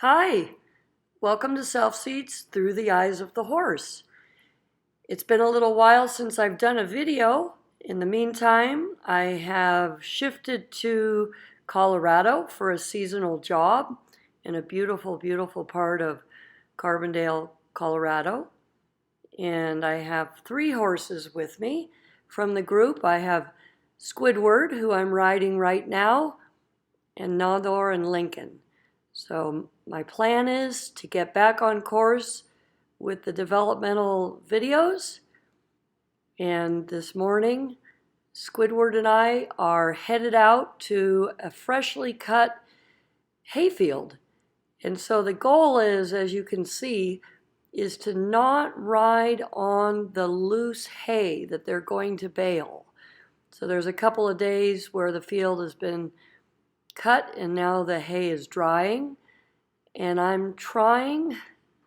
Hi, welcome to Selfseeds Through the Eyes of the Horse. It's been a little while since I've done a video. In the meantime, I have shifted to Colorado for a seasonal job in a beautiful, beautiful part of Carbondale, Colorado. And I have 3 horses with me. From the group, I have Squidward, who I'm riding right now, and Nador and Lincoln. So my plan is to get back on course with the developmental videos. And this morning, Squidward and I are headed out to a freshly cut hayfield. And so the goal is, as you can see, is to not ride on the loose hay that they're going to bale. So there's a couple of days where the field has been cut and now the hay is drying, and I'm trying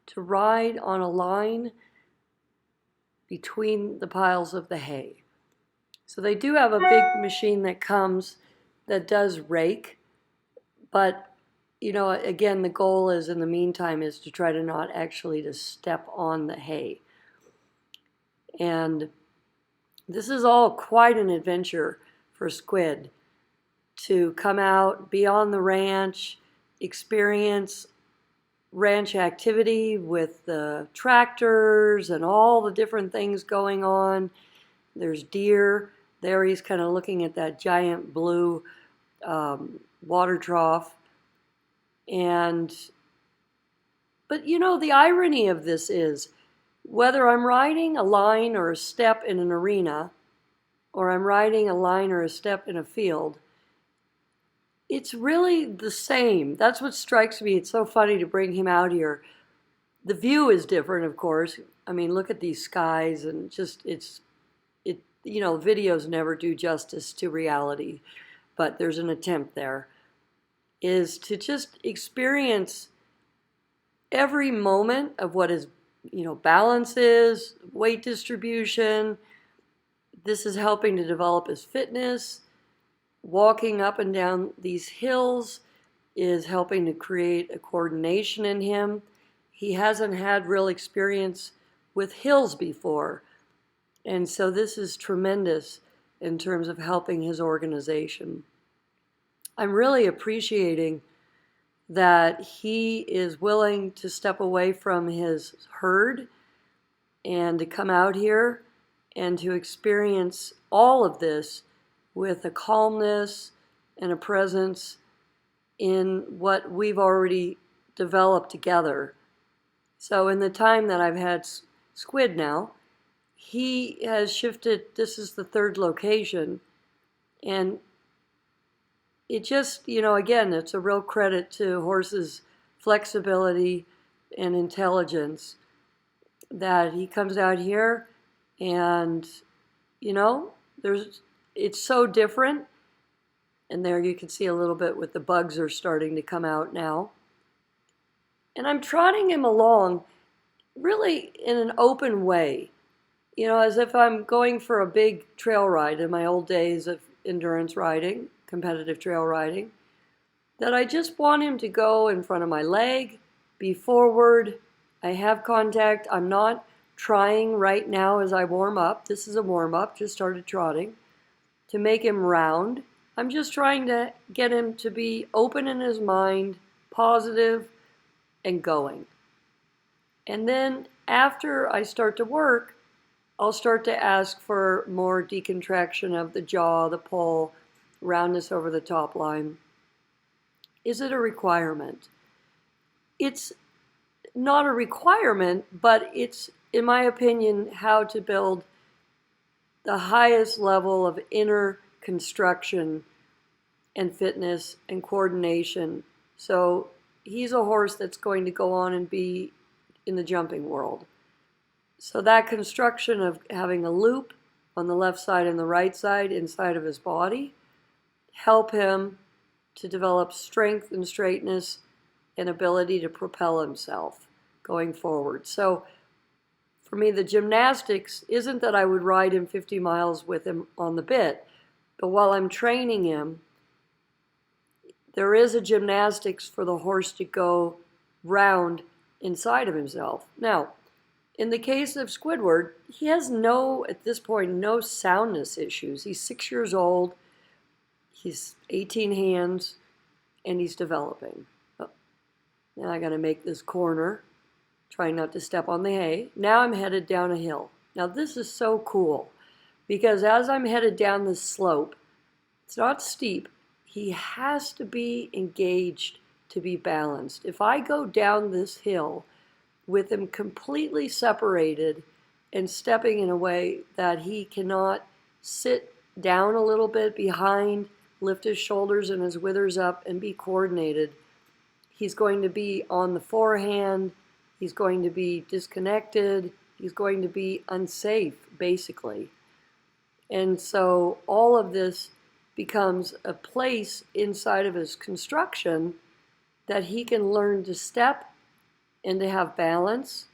to ride on a line between the piles of the hay. So they do have a big machine that comes that does rake, but again, the goal is in the meantime is to try to not actually to step on the hay. And this is all quite an adventure for Squid to come out, be on the ranch, experience ranch activity with the tractors and all the different things going on. There's deer. There he's kind of looking at that giant blue water trough. But the irony of this is, whether I'm riding a line or a step in an arena, or I'm riding a line or a step in a field, it's really the same. That's what strikes me. It's so funny to bring him out here. The view is different, of course. I mean, look at these skies, and videos never do justice to reality, but there's an attempt there, is to just experience every moment of what his, balance is, weight distribution. This is helping to develop his fitness. Walking up and down these hills is helping to create a coordination in him. He hasn't had real experience with hills before, and so this is tremendous in terms of helping his organization. I'm really appreciating that he is willing to step away from his herd and to come out here and to experience all of this with a calmness and a presence in what we've already developed together. So in the time that I've had Squid now, he has shifted. This is the 3rd location, and it just, again, it's a real credit to horses' flexibility and intelligence that he comes out here and, it's so different. And there you can see a little bit with the bugs are starting to come out now. And I'm trotting him along really in an open way, as if I'm going for a big trail ride in my old days of endurance riding, competitive trail riding, that I just want him to go in front of my leg, be forward. I have contact. I'm not trying right now as I warm up. This is a warm up, just started trotting, to make him round. I'm just trying to get him to be open in his mind, positive, and going. And then after I start to work, I'll start to ask for more decontraction of the jaw, the poll, roundness over the top line. Is it a requirement? It's not a requirement, but it's, in my opinion, how to build the highest level of inner construction and fitness and coordination. So he's a horse that's going to go on and be in the jumping world. So that construction of having a loop on the left side and the right side inside of his body help him to develop strength and straightness and ability to propel himself going forward. So for me, the gymnastics isn't that I would ride him 50 miles with him on the bit, but while I'm training him, there is a gymnastics for the horse to go round inside of himself. Now, in the case of Squidward, he has at this point, no soundness issues. He's 6 years old, he's 18 hands, and he's developing. Oh, now I gotta make this corner, trying not to step on the hay. Now I'm headed down a hill. Now this is so cool, because as I'm headed down this slope, it's not steep, he has to be engaged to be balanced. If I go down this hill with him completely separated and stepping in a way that he cannot sit down a little bit behind, lift his shoulders and his withers up and be coordinated, he's going to be on the forehand, he's going to be disconnected, he's going to be unsafe, basically. And so all of this becomes a place inside of his construction that he can learn to step and to have balance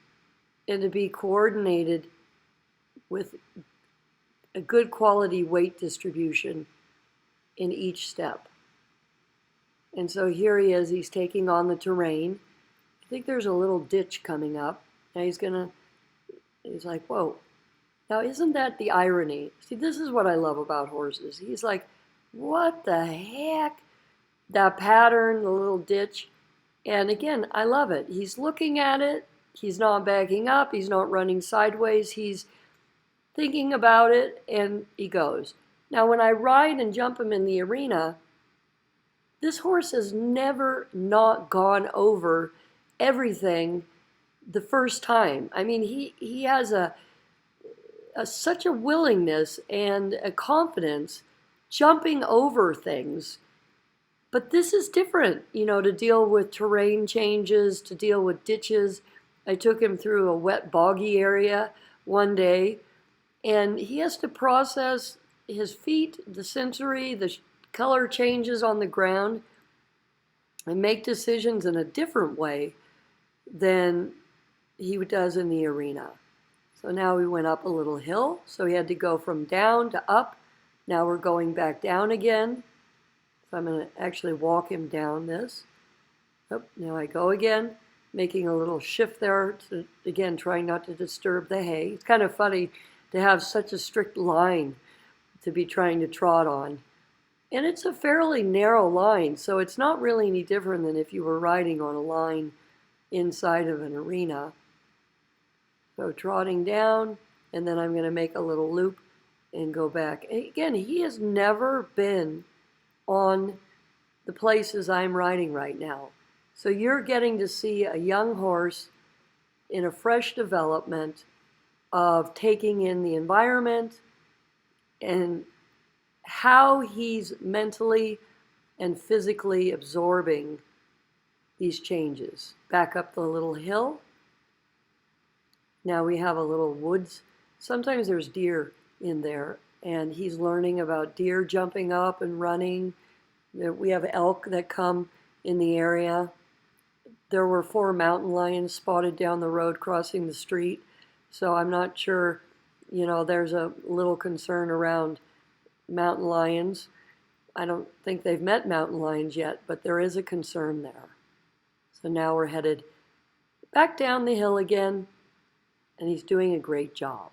and to be coordinated with a good quality weight distribution in each step. And so here he is, he's taking on the terrain. I think there's a little ditch coming up. Now he's like, whoa. Now isn't that the irony? See, this is what I love about horses. He's like, what the heck? That pattern, the little ditch. And again, I love it. He's looking at it. He's not backing up. He's not running sideways. He's thinking about it, and he goes. Now, when I ride and jump him in the arena, this horse has never not gone over everything the first time. I mean, he has such a willingness and a confidence jumping over things. But this is different, to deal with terrain changes, to deal with ditches. I took him through a wet, boggy area one day, and he has to process his feet, the sensory, the color changes on the ground, and make decisions in a different way than he does in the arena. So now we went up a little hill, so he had to go from down to up. Now we're going back down again. So I'm going to actually walk him down this. Oh, now I go again, making a little shift there, again, trying not to disturb the hay. It's kind of funny to have such a strict line to be trying to trot on. And it's a fairly narrow line, so it's not really any different than if you were riding on a line inside of an arena. So trotting down, and then I'm going to make a little loop and go back. And again, he has never been on the places I'm riding right now. So you're getting to see a young horse in a fresh development of taking in the environment and how he's mentally and physically absorbing these changes. Back up the little hill. Now we have a little woods. Sometimes there's deer in there, and he's learning about deer jumping up and running. We have elk that come in the area. There were 4 mountain lions spotted down the road crossing the street. So I'm not sure, there's a little concern around mountain lions. I don't think they've met mountain lions yet, but there is a concern there. So now we're headed back down the hill again, and he's doing a great job.